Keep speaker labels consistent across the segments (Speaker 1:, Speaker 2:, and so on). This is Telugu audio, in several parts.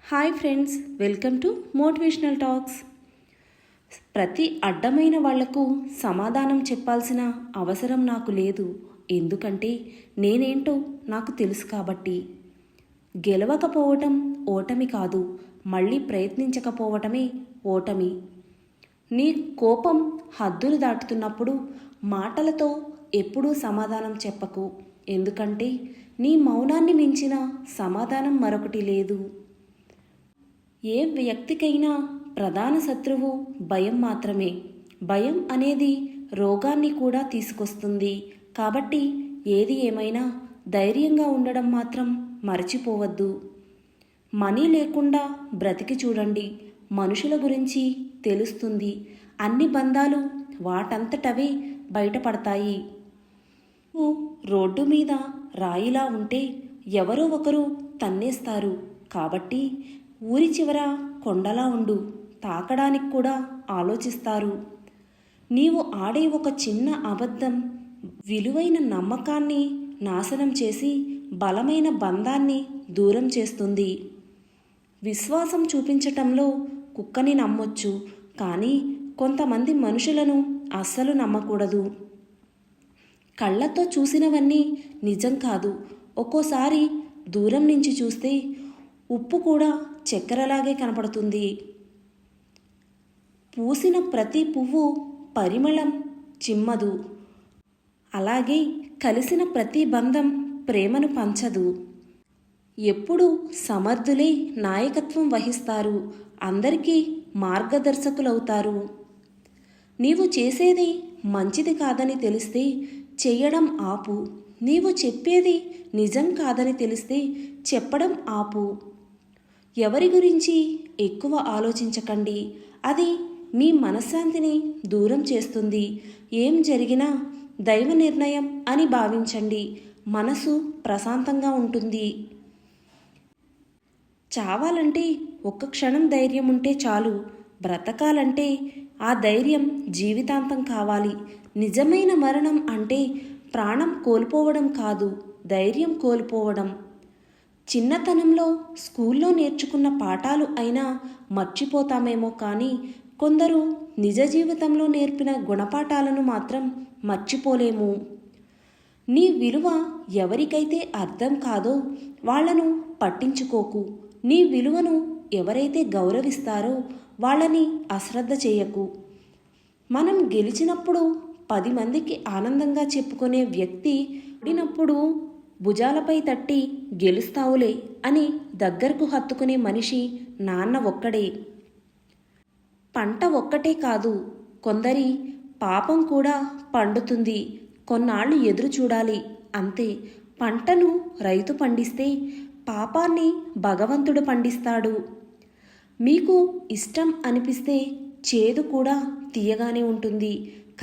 Speaker 1: Hi friends, welcome to motivational talks. ప్రతి అడ్డమైన వాళ్లకు సమాధానం చెప్పాల్సిన అవసరం నాకు లేదు. ఎందుకంటే నేనేంటో నాకు తెలుసు కాబట్టి. గెలవకపోవటం ఓటమి కాదు, మళ్ళీ ప్రయత్నించకపోవటమే ఓటమి. నీ కోపం హద్దులు దాటుతున్నప్పుడు మాటలతో ఎప్పుడూ సమాధానం చెప్పకు. ఎందుకంటే నీ మౌనాన్ని మించిన సమాధానం మరొకటి లేదు. ఏ వ్యక్తికైనా ప్రధాన శత్రువు భయం మాత్రమే. భయం అనేది రోగాన్ని కూడా తీసుకొస్తుంది. కాబట్టి ఏది ఏమైనా ధైర్యంగా ఉండడం మాత్రం మరచిపోవద్దు. మనీ లేకుండా బ్రతికి చూడండి, మనుషుల గురించి తెలుస్తుంది. అన్ని బంధాలు వాటంతటవే బయటపడతాయి. రోడ్డు మీద రాయిలా ఉంటే ఎవరో ఒకరు తన్నేస్తారు. కాబట్టి ఊరి చివర కొండలా ఉండు, తాకడానికి కూడా ఆలోచిస్తారు. నీవు ఆడే ఒక చిన్న అబద్ధం విలువైన నమ్మకాన్ని నాశనం చేసి బలమైన బంధాన్ని దూరం చేస్తుంది. విశ్వాసం చూపించటంలో కుక్కని నమ్మొచ్చు, కానీ కొంతమంది మనుషులను అస్సలు నమ్మకూడదు. కళ్ళతో చూసినవన్నీ నిజం కాదు. ఒక్కోసారి దూరం నుంచి చూస్తే ఉప్పు కూడా చక్కెరలాగే కనపడుతుంది. పూసిన ప్రతి పువ్వు పరిమళం చిమ్మదు. అలాగే కలిసిన ప్రతి బంధం ప్రేమను పంచదు. ఎప్పుడు సమర్థులే నాయకత్వం వహిస్తారు, అందరికీ మార్గదర్శకులవుతారు. నీవు చేసేది మంచిది కాదని తెలిస్తే చెయ్యడం ఆపు. నీవు చెప్పేది నిజం కాదని తెలిస్తే చెప్పడం ఆపు. ఎవరి గురించి ఎక్కువ ఆలోచించకండి, అది మీ మనశ్శాంతిని దూరం చేస్తుంది. ఏం జరిగినా దైవ నిర్ణయం అని భావించండి, మనసు ప్రశాంతంగా ఉంటుంది. చావాలంటే ఒక్క క్షణం ధైర్యం ఉంటే చాలు, బ్రతకాలంటే ఆ ధైర్యం జీవితాంతం కావాలి. నిజమైన మరణం అంటే ప్రాణం కోల్పోవడం కాదు, ధైర్యం కోల్పోవడం. చిన్నతనంలో స్కూల్లో నేర్చుకున్న పాఠాలు అయినా మర్చిపోతామేమో, కానీ కొందరు నిజ జీవితంలో నేర్పిన గుణపాఠాలను మాత్రం మర్చిపోలేము. నీ విలువ ఎవరికైతే అర్థం కాదో వాళ్లను పట్టించుకోకు. నీ విలువను ఎవరైతే గౌరవిస్తారో వాళ్ళని అశ్రద్ధ చేయకు. మనం గెలిచినప్పుడు 10 మందికి ఆనందంగా చెప్పుకునే వ్యక్తి ఓడినప్పుడు భుజాలపై తట్టి గెలుస్తావులే అని దగ్గరకు హత్తుకునే మనిషి నాన్న ఒక్కడే. పంట ఒక్కటే కాదు, కొందరి పాపం కూడా పండుతుంది. కొన్నాళ్ళు ఎదురు చూడాలి, అంతే. పంటను రైతు పండిస్తే పాపాన్ని భగవంతుడు పండిస్తాడు. మీకు ఇష్టం అనిపిస్తే చేదు కూడా తీయగానే ఉంటుంది.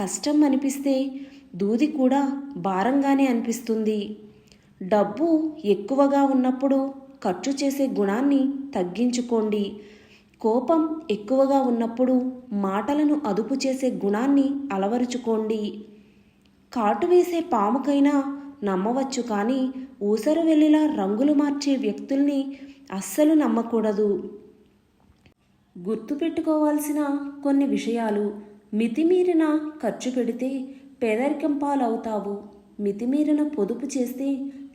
Speaker 1: కష్టం అనిపిస్తే దూది కూడా భారంగానే అనిపిస్తుంది. డబ్బు ఎక్కువగా ఉన్నప్పుడు ఖర్చు చేసే గుణాన్ని తగ్గించుకోండి. కోపం ఎక్కువగా ఉన్నప్పుడు మాటలను అదుపు చేసే గుణాన్ని అలవరుచుకోండి. కాటు వేసే పాముకైనా నమ్మవచ్చు, కానీ ఊసరు వెల్లిలా రంగులు మార్చే వ్యక్తుల్ని అస్సలు నమ్మకూడదు. గుర్తుపెట్టుకోవాల్సిన కొన్ని విషయాలు: మితిమీరిన ఖర్చు పెడితే పేదరికం పాలవుతావు. మితిమీరిన పొదుపు చేస్తే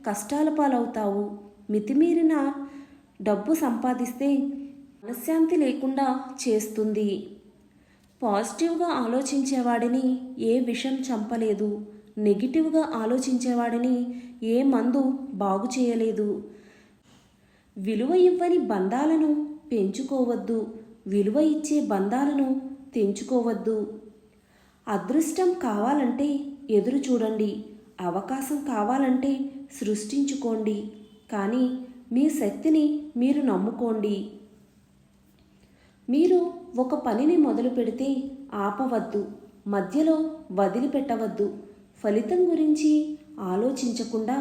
Speaker 1: కష్టాల పాలవుతావు. మితిమీరిన డబ్బు సంపాదిస్తే మనశ్శాంతి లేకుండా చేస్తుంది. పాజిటివ్గా ఆలోచించేవాడిని ఏ విషం చంపలేదు, నెగిటివ్గా ఆలోచించేవాడిని ఏ మందు బాగు చేయలేదు. విలువ ఇవ్వని బంధాలను పెంచుకోవద్దు, విలువ ఇచ్చే బంధాలను తెంచుకోవద్దు. అదృష్టం కావాలంటే ఎదురు చూడండి, అవకాశం కావాలంటే సృష్టించుకోండి, కానీ మీ శక్తిని మీరు నమ్ముకోండి. మీరు ఒక పనిని మొదలు పెడితే ఆపవద్దు, మధ్యలో వదిలిపెట్టవద్దు. ఫలితం గురించి ఆలోచించకుండా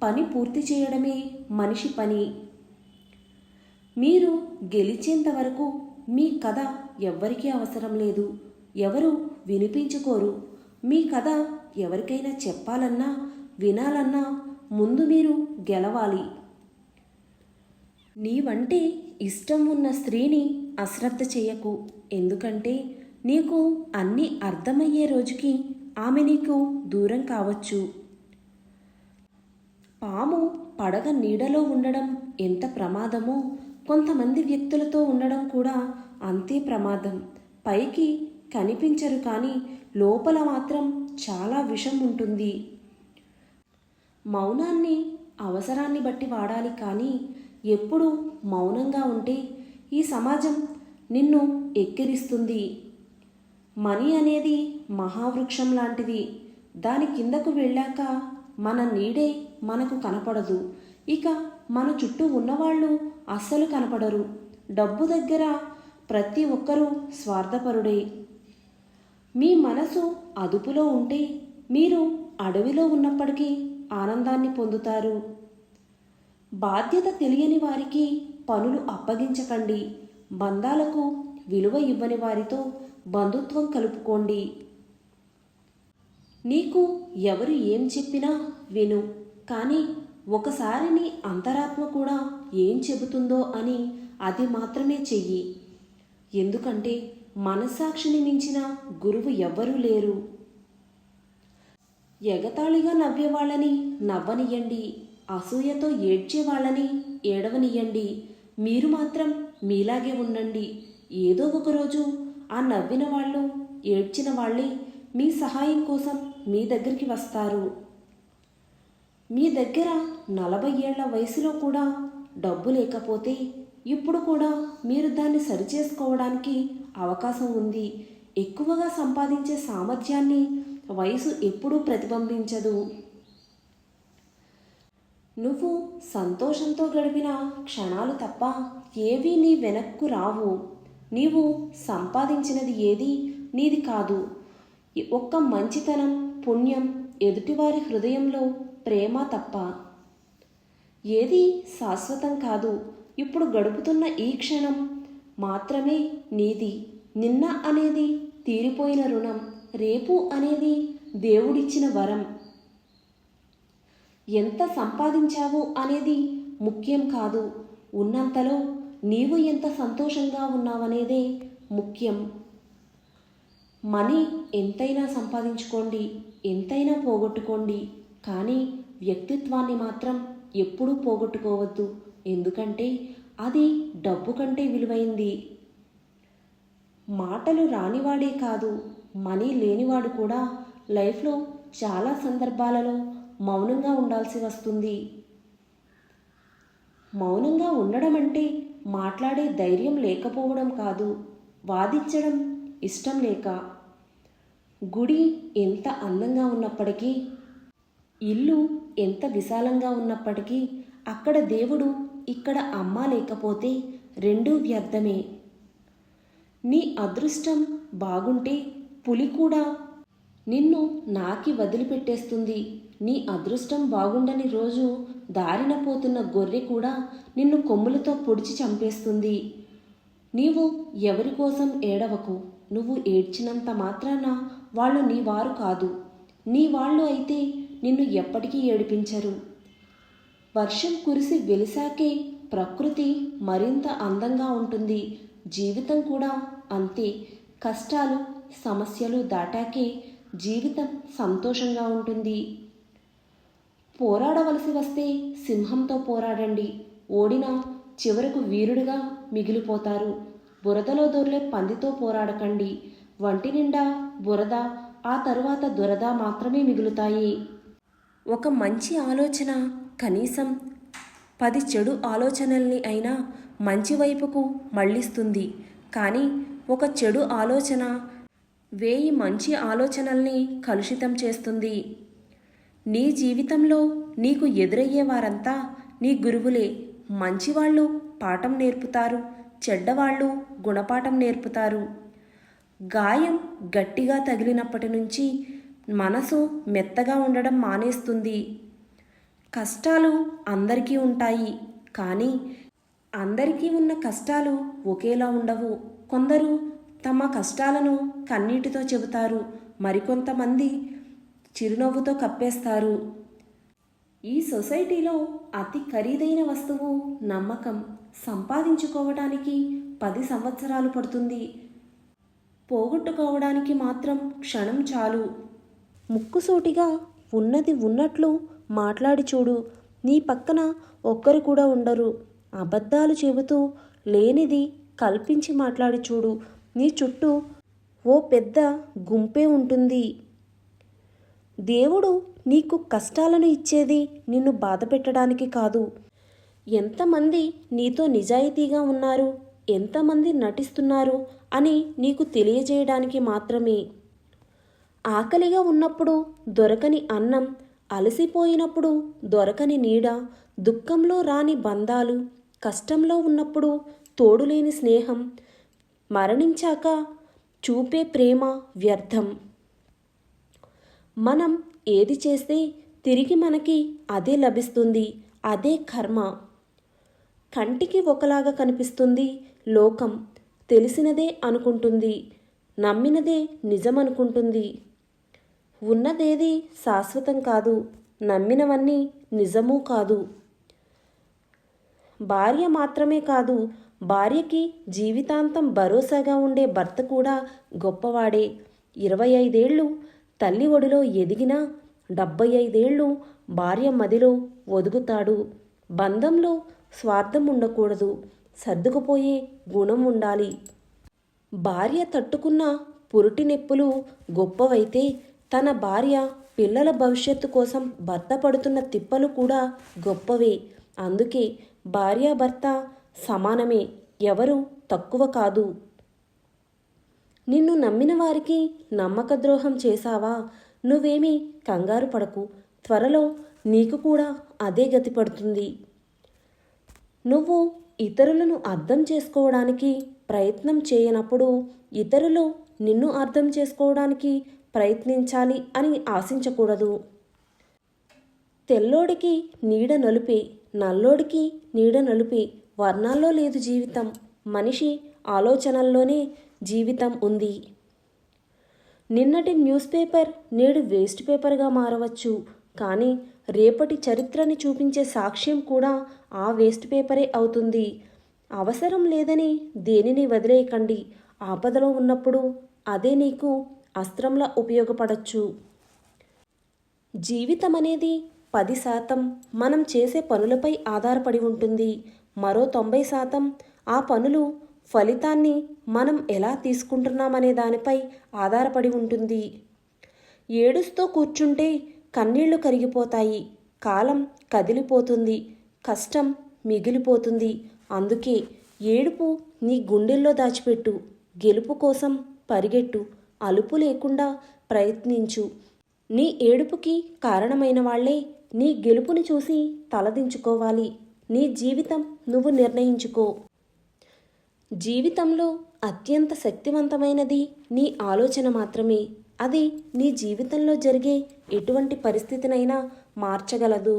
Speaker 1: పని పూర్తి చేయడమే మనిషి పని. మీరు గెలిచేంత వరకు మీ కథ ఎవ్వరికీ అవసరం లేదు, ఎవరు వినిపించుకోరు. మీ కథ ఎవరికైనా చెప్పాలన్నా వినాలన్నా ముందు మీరు గెలవాలి. నీవంటే ఇష్టం ఉన్న స్త్రీని అశ్రద్ధ చేయకు. ఎందుకంటే నీకు అన్నీ అర్థమయ్యే రోజుకి ఆమె నీకు దూరం కావచ్చు. పాము పడగ నీడలో ఉండడం ఎంత ప్రమాదమో కొంతమంది వ్యక్తులతో ఉండడం కూడా అంతే ప్రమాదం. పైకి కనిపించరు కానీ లోపల మాత్రం చాలా విషం ఉంటుంది. మౌనాన్ని అవసరాన్ని బట్టి వాడాలి కానీ ఎప్పుడు మౌనంగా ఉంటే ఈ సమాజం నిన్ను ఎక్కిరిస్తుంది. మనీ అనేది మహావృక్షం లాంటిది. దాని కిందకు వెళ్ళాక మన నీడే మనకు కనపడదు. ఇక మన చుట్టూ ఉన్నవాళ్ళు అస్సలు కనపడరు. డబ్బు దగ్గర ప్రతి ఒక్కరూ స్వార్థపరుడే. మీ మనసు అదుపులో ఉంటే మీరు అడవిలో ఉన్నప్పటికీ ఆనందాన్ని పొందుతారు. బాధ్యత తెలియని వారికి పనులు అప్పగించకండి. బంధాలకు విలువ ఇవ్వని వారితో బంధుత్వం కలుపుకోండి. నీకు ఎవరు ఏం చెప్పినా విను, కానీ ఒకసారి నీ అంతరాత్మ కూడా ఏం చెబుతుందో అని అది మాత్రమే చెయ్యి. ఎందుకంటే మనస్సాక్షిని మించిన గురువు ఎవ్వరూ లేరు. ఎగతాళిగా నవ్వేవాళ్ళని నవ్వనియండి, అసూయతో ఏడ్చేవాళ్ళని ఏడవనియండి. మీరు మాత్రం మీలాగే ఉండండి. ఏదో ఒకరోజు ఆ నవ్విన వాళ్ళు, ఏడ్చిన వాళ్ళే మీ సహాయం కోసం మీ దగ్గరికి వస్తారు. మీ దగ్గర 40 ఏళ్ల వయసులో కూడా డబ్బు లేకపోతే ఇప్పుడు కూడా మీరు దాన్ని సరిచేసుకోవడానికి అవకాశం ఉంది. ఎక్కువగా సంపాదించే సామర్థ్యాన్ని వయసు ఎప్పుడూ ప్రతిబింబించదు. నువ్వు సంతోషంతో గడిపిన క్షణాలు తప్ప ఏవీ నీ వెనక్కు రావు. నీవు సంపాదించినది ఏది నీది కాదు. ఒక్క మంచితనం, పుణ్యం, ఎదుటివారి హృదయంలో ప్రేమ తప్ప ఏది శాశ్వతం కాదు. ఇప్పుడు గడుపుతున్న ఈ క్షణం మాత్రమే నీది. నిన్న అనేది తీరిపోయిన రుణం, రేపు అనేది దేవుడిచ్చిన వరం. ఎంత సంపాదించావు అనేది ముఖ్యం కాదు, ఉన్నంతలో నీవు ఎంత సంతోషంగా ఉన్నావనేదే ముఖ్యం. మనీ ఎంతైనా సంపాదించుకోండి, ఎంతైనా పోగొట్టుకోండి, కానీ వ్యక్తిత్వాన్ని మాత్రం ఎప్పుడూ పోగొట్టుకోవద్దు. ఎందుకంటే అది డబ్బు కంటే విలువైంది. మాటలు రానివాడే కాదు, మనీ లేనివాడు కూడా లైఫ్లో చాలా సందర్భాలలో మౌనంగా ఉండాల్సి వస్తుంది. మౌనంగా ఉండడం అంటే మాట్లాడే ధైర్యం లేకపోవడం కాదు, వాదించడం ఇష్టం లేక. గుడి ఎంత అందంగా ఉన్నప్పటికీ, ఇల్లు ఎంత విశాలంగా ఉన్నప్పటికీ అక్కడ దేవుడు, ఇక్కడ అమ్మ లేకపోతే రెండూ వ్యర్థమే. నీ అదృష్టం బాగుంటే పులి కూడా నిన్ను నాకి వదిలిపెట్టేస్తుంది. నీ అదృష్టం బాగుండని రోజు దారిన పోతున్న గొర్రె కూడా నిన్ను కొమ్ములతో పొడిచి చంపేస్తుంది. నీవు ఎవరి కోసం ఏడవకు. నువ్వు ఏడ్చినంత మాత్రాన వాళ్ళు నీ వారు కాదు. నీ వాళ్ళు అయితే నిన్ను ఎప్పటికీ ఏడిపించరు. వర్షం కురిసి వెలిసాకే ప్రకృతి మరింత అందంగా ఉంటుంది. జీవితం కూడా అంతే. కష్టాలు, సమస్యలు దాటాకే జీవితం సంతోషంగా ఉంటుంది. పోరాడవలసి వస్తే సింహంతో పోరాడండి. ఓడినా చివరకు వీరుడిగా మిగిలిపోతారు. బురదలో దొర్లే పందితో పోరాడకండి. వంటి నిండా బురద, ఆ తరువాత దురద మాత్రమే మిగులుతాయి. ఒక మంచి ఆలోచన కనీసం 10 చెడు ఆలోచనల్ని అయినా మంచి వైపుకు మళ్ళిస్తుంది. కానీ ఒక చెడు ఆలోచన 1000 మంచి ఆలోచనల్ని కలుషితం చేస్తుంది. నీ జీవితంలో నీకు ఎదురయ్యే వారంతా నీ గురువులే. మంచివాళ్ళు పాఠం నేర్పుతారు, చెడ్డవాళ్ళు గుణపాఠం నేర్పుతారు. గాయం గట్టిగా తగిలినప్పటి నుంచి మనసు మెత్తగా ఉండడం మానేస్తుంది. కష్టాలు అందరికీ ఉంటాయి, కానీ అందరికీ ఉన్న కష్టాలు ఒకేలా ఉండవు. కొందరు తమ కష్టాలను కన్నీటితో చెబుతారు, మరికొంతమంది చిరునవ్వుతో కప్పేస్తారు. ఈ సొసైటీలో అతి ఖరీదైన వస్తువు నమ్మకం. సంపాదించుకోవడానికి 10 సంవత్సరాలు పడుతుంది, పోగొట్టుకోవడానికి మాత్రం క్షణం చాలు. ముక్కుసూటిగా ఉన్నది ఉన్నట్లు మాట్లాడి చూడు. నీ పక్కన ఒక్కరు కూడా ఉండరు. అబద్ధాలు చెబుతూ లేనిది కల్పించి మాట్లాడి చూడు. నీ చుట్టూ ఓ పెద్ద గుంపే ఉంటుంది. దేవుడు నీకు కష్టాలను ఇచ్చేది నిన్ను బాధ పెట్టడానికి కాదు. ఎంతమంది నీతో నిజాయితీగా ఉన్నారు, ఎంతమంది నటిస్తున్నారు అని నీకు తెలియజేయడానికి మాత్రమే. ఆకలిగా ఉన్నప్పుడు దొరకని అన్నం, అలసిపోయినప్పుడు దొరకని నీడ, దుఃఖంలో రాని బంధాలు, కష్టంలో ఉన్నప్పుడు తోడులేని స్నేహం, మరణించాక చూపే ప్రేమ వ్యర్థం. మనం ఏది చేస్తే తిరిగి మనకి అదే లభిస్తుంది. అదే కర్మ. కంటికి ఒకలాగా కనిపిస్తుంది లోకం. తెలిసినదే అనుకుంటుంది, నమ్మినదే నిజమనుకుంటుంది. ఉన్నదేది శాశ్వతం కాదు, నమ్మినవన్నీ నిజమూ కాదు. భార్య మాత్రమే కాదు, భార్యకి జీవితాంతం భరోసాగా ఉండే భర్త కూడా గొప్పవాడే. 25 ఏళ్ళు తల్లి ఒడిలో ఎదిగినా 75 ఏళ్ళు భార్య మదిలో ఒదుగుతాడు. బంధంలో స్వార్థం ఉండకూడదు, సర్దుకుపోయే గుణం ఉండాలి. భార్య తట్టుకున్న పురిటి నొప్పులు గొప్పవైతే తన భార్య పిల్లల భవిష్యత్తు కోసం భర్త పడుతున్న తిప్పలు కూడా గొప్పవే. అందుకే భార్యాభర్త సమానమే, ఎవరు తక్కువ కాదు. నిన్ను నమ్మిన వారికి నమ్మక ద్రోహం చేశావా? నువ్వేమీ కంగారు పడకు, త్వరలో నీకు కూడా అదే గతి పడుతుంది. నువ్వు ఇతరులను అర్థం చేసుకోవడానికి ప్రయత్నం చేయనప్పుడు ఇతరులు నిన్ను అర్థం చేసుకోవడానికి ప్రయత్నించాలి అని ఆశించకూడదు. తెల్లోడికి నీడ నలుపే, నల్లోడికి నీడ నలుపే. వర్ణాల్లో లేదు జీవితం, మనిషి ఆలోచనల్లోనే జీవితం ఉంది. నిన్నటి న్యూస్ పేపర్ నేడు వేస్ట్ పేపర్గా మారవచ్చు, కానీ రేపటి చరిత్రని చూపించే సాక్ష్యం కూడా ఆ వేస్ట్ పేపరే అవుతుంది. అవసరం లేదని దేనిని వదిలేయకండి. ఆపదలో ఉన్నప్పుడు అదే నీకు అస్త్రంలా ఉపయోగపడచ్చు. జీవితం అనేది 10% మనం చేసే పనులపై ఆధారపడి ఉంటుంది. మరో 90% ఆ పనులు ఫలితాన్ని మనం ఎలా తీసుకుంటున్నామనే దానిపై ఆధారపడి ఉంటుంది. ఏడుస్తూ కూర్చుంటే కన్నీళ్లు కరిగిపోతాయి, కాలం కదిలిపోతుంది, కష్టం మిగిలిపోతుంది. అందుకే ఏడుపు నీ గుండెల్లో దాచిపెట్టు, గెలుపు కోసం పరిగెట్టు, అలుపు లేకుండా ప్రయత్నించు. నీ ఏడుపుకి కారణమైన వాళ్లే నీ గెలుపుని చూసి తలదించుకోవాలి. నీ జీవితం నువ్వు నిర్ణయించుకో. జీవితంలో అత్యంత శక్తివంతమైనది నీ ఆలోచన మాత్రమే. అది నీ జీవితంలో జరిగే ఎటువంటి పరిస్థితినైనా మార్చగలదు.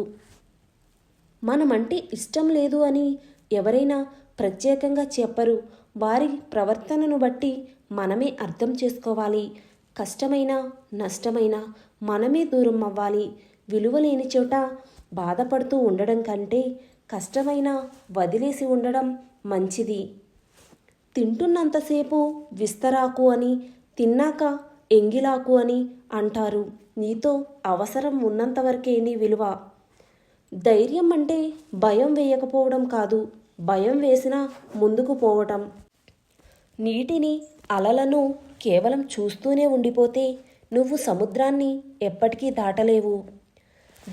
Speaker 1: మనమంటే ఇష్టం లేదు అని ఎవరైనా ప్రత్యేకంగా చెప్పరు. వారి ప్రవర్తనను బట్టి మనమే అర్థం చేసుకోవాలి. కష్టమైనా నష్టమైనా మనమే దూరం అవ్వాలి. విలువలేని చోట బాధపడుతూ ఉండడం కంటే కష్టమైన వదిలేసి ఉండడం మంచిది. తింటున్నంతసేపు విస్తరాకు అని, తిన్నాక ఎంగిలాకు అని అంటారు. నీతో అవసరం ఉన్నంతవరకే నీ విలువ. ధైర్యం అంటే భయం వేయకపోవడం కాదు, భయం వేసినా ముందుకు పోవటం. నీటిని, అలలను కేవలం చూస్తూనే ఉండిపోతే నువ్వు సముద్రాన్ని ఎప్పటికీ దాటలేవు.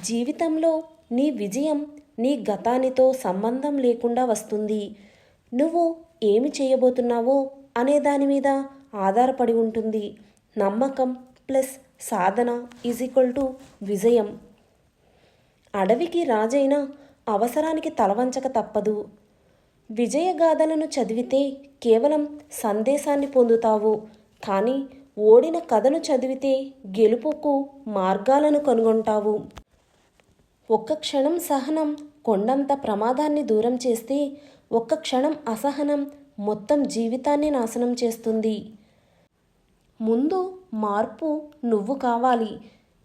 Speaker 1: జీవితంలో నీ విజయం నీ గతానితో సంబంధం లేకుండా వస్తుంది. నువ్వు ఏమి చేయబోతున్నావో అనే దాని మీద ఆధారపడి ఉంటుంది. నమ్మకం ప్లస్ సాధన = విజయం. అడవికి రాజైన అవసరానికి తలవంచక తప్పదు. విజయగాథలను చదివితే కేవలం సందేశాన్ని పొందుతావు, కానీ ఓడిన కథను చదివితే గెలుపుకు మార్గాలను కనుగొంటావు. ఒక్క క్షణం సహనం కొండంత ప్రమాదాన్ని దూరం చేస్తే, ఒక్క క్షణం అసహనం మొత్తం జీవితాన్ని నాశనం చేస్తుంది. ముందు మార్పు నువ్వు కావాలి.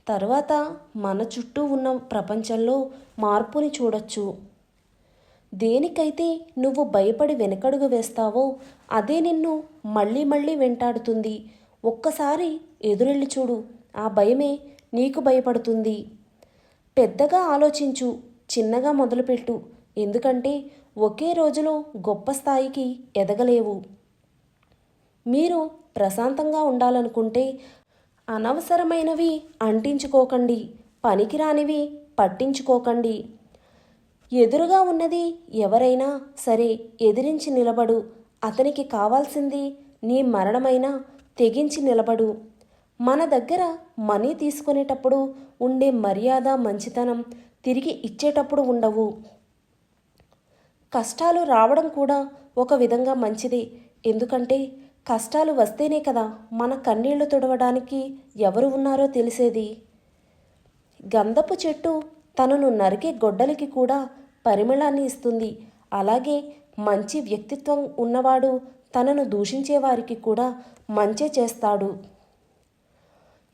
Speaker 1: తర్వాత మన చుట్టూ ఉన్న ప్రపంచంలో మార్పుని చూడొచ్చు. దేనికైతే నువ్వు భయపడి వెనకడుగు వేస్తావో అదే నిన్ను మళ్ళీ మళ్ళీ వెంటాడుతుంది. ఒక్కసారి ఎదురెళ్ళి చూడు, ఆ భయమే నీకు భయపడుతుంది. పెద్దగా ఆలోచించు, చిన్నగా మొదలుపెట్టు. ఎందుకంటే ఒకే రోజులో గొప్ప స్థాయికి ఎదగలేవు. మీరు ప్రశాంతంగా ఉండాలనుకుంటే అనవసరమైనవి అంటించుకోకండి, పనికిరానివి పట్టించుకోకండి. ఎదురుగా ఉన్నది ఎవరైనా సరే ఎదిరించి నిలబడు. అతనికి కావాల్సింది నీ మరణమైనా తెగించి నిలబడు. మన దగ్గర మనీ తీసుకునేటప్పుడు ఉండే మర్యాద, మంచితనం తిరిగి ఇచ్చేటప్పుడు ఉండవు. కష్టాలు రావడం కూడా ఒక విధంగా మంచిదే. ఎందుకంటే కష్టాలు వస్తేనే కదా మన కన్నీళ్లు తుడవడానికి ఎవరు ఉన్నారో తెలిసేది. గంధపు చెట్టు తనను నరికే గొడ్డలికి కూడా పరిమళాన్ని ఇస్తుంది. అలాగే మంచి వ్యక్తిత్వం ఉన్నవాడు తనను దూషించే వారికి కూడా మంచే చేస్తాడు.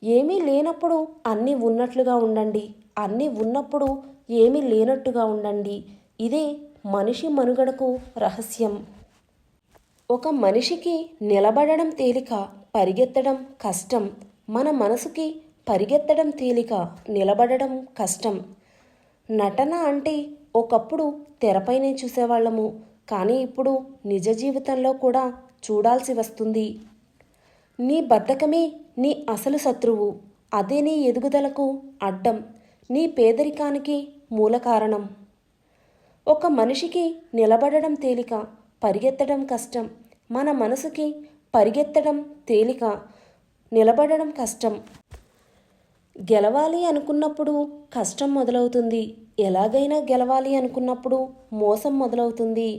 Speaker 1: ఏమీ లేనప్పుడు అన్నీ ఉన్నట్లుగా ఉండండి, అన్నీ ఉన్నప్పుడు ఏమీ లేనట్టుగా ఉండండి. ఇదే మనిషి మనుగడకు రహస్యం. ఒక మనిషికి నిలబడడం తేలిక, పరిగెత్తడం కష్టం. మన మనసుకి పరిగెత్తడం తేలిక, నిలబడడం కష్టం. నటన అంటే ఒకప్పుడు తెరపైనే చూసేవాళ్ళము, కానీ ఇప్పుడు నిజ జీవితంలో కూడా చూడాల్సి వస్తుంది. నీ బద్ధకమే నీ అసలు శత్రువు. అదే నీ ఎదుగుదలకు అడ్డం, నీ పేదరికానికి మూల కారణం. ఒక మనిషికి నిలబడడం తేలిక, పరిగెత్తడం కష్టం. మన మనసుకి పరిగెత్తడం తేలిక, నిలబడడం కష్టం. గెలవాలి అనుకున్నప్పుడు కష్టం మొదలవుతుంది. ఎలాగైనా గెలవాలి అనుకున్నప్పుడు మోసం మొదలవుతుంది.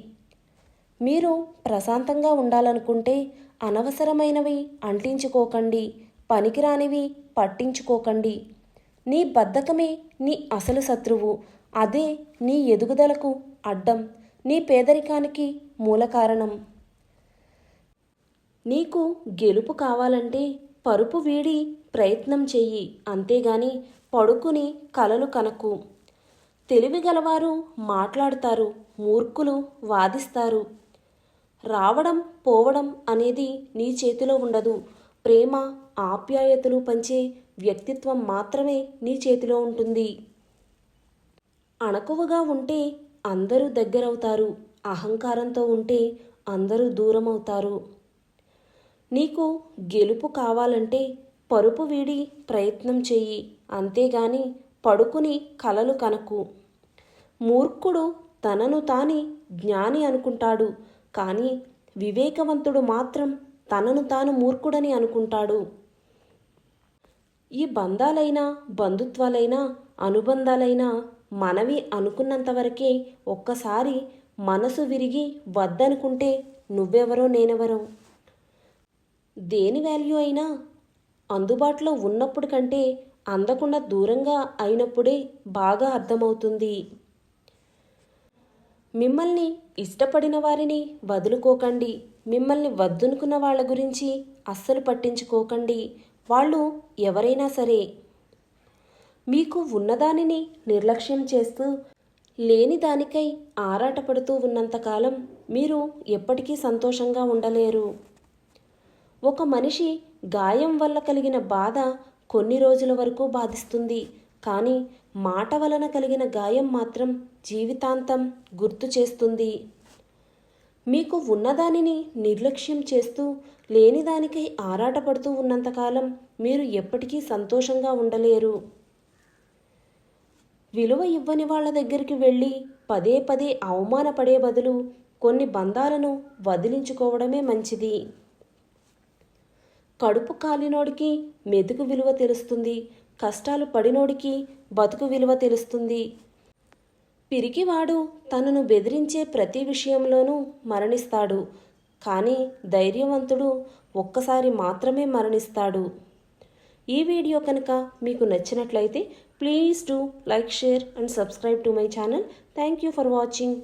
Speaker 1: మీరు ప్రశాంతంగా ఉండాలనుకుంటే అనవసరమైనవి అంటించుకోకండి, పనికిరానివి పట్టించుకోకండి. నీ బద్ధకమే నీ అసలు శత్రువు. అదే నీ ఎదుగుదలకు అడ్డం, నీ పేదరికానికి మూల కారణం. నీకు గెలుపు కావాలంటే పరుపు వీడి ప్రయత్నం చెయ్యి, అంతేగాని పడుకుని కలలు కనకు. తెలివిగలవారు మాట్లాడతారు, మూర్ఖులు వాదిస్తారు. రావడం పోవడం అనేది నీ చేతిలో ఉండదు. ప్రేమ, ఆప్యాయతలు పంచే వ్యక్తిత్వం మాత్రమే నీ చేతిలో ఉంటుంది. అణకువగా ఉంటే అందరూ దగ్గరవుతారు, అహంకారంతో ఉంటే అందరూ దూరం అవుతారు. నీకు గెలుపు కావాలంటే పరుపు వీడి ప్రయత్నం చెయ్యి, అంతేగాని పడుకుని కలలు కనకు. మూర్ఖుడు తనను తాని జ్ఞాని అనుకుంటాడు, కానీ వివేకవంతుడు మాత్రం తనను తాను మూర్ఖుడని అనుకుంటాడు. ఈ బంధాలైనా, బంధుత్వాలైనా, అనుబంధాలైనా మనవి అనుకున్నంతవరకే. ఒక్కసారి మనసు విరిగి వద్దనుకుంటే నువ్వెవరో నేనెవరో. దేని వాల్యూ అయినా అందుబాటులో ఉన్నప్పుడు కంటే అందకుండా దూరంగా అయినప్పుడే బాగా అర్థమవుతుంది. మిమ్మల్ని ఇష్టపడిన వారిని వదులుకోకండి. మిమ్మల్ని వద్దనుకున్న వాళ్ళ గురించి అస్సలు పట్టించుకోకండి. వాళ్ళు ఎవరైనా సరే. మీకు ఉన్నదానిని నిర్లక్ష్యం చేస్తూ లేని దానికై ఆరాటపడుతూ ఉన్నంతకాలం మీరు ఎప్పటికీ సంతోషంగా ఉండలేరు. ఒక మనిషి గాయం వల్ల కలిగిన బాధ కొన్ని రోజుల వరకు బాధిస్తుంది, కానీ మాట వలన కలిగిన గాయం మాత్రం జీవితాంతం గుర్తు చేస్తుంది. మీకు ఉన్నదానిని నిర్లక్ష్యం చేస్తూ లేనిదానికై ఆరాటపడుతూ ఉన్నంతకాలం మీరు ఎప్పటికీ సంతోషంగా ఉండలేరు. విలువ ఇవ్వని వాళ్ళ దగ్గరికి వెళ్ళి పదే పదే అవమానపడే బదులు కొన్ని బంధాలను వదిలించుకోవడమే మంచిది. కడుపు కాలినోడికి మెతుకు విలువ తెలుస్తుంది, కష్టాలు పడినోడికి బతుకు విలువ తెలుస్తుంది. పిరికివాడు తనను బెదిరించే ప్రతి విషయంలోనూ మరణిస్తాడు, కానీ ధైర్యవంతుడు ఒక్కసారి మాత్రమే మరణిస్తాడు. ఈ వీడియో కనుక మీకు నచ్చినట్లయితే please do like, share and subscribe to my channel. Thank you for watching.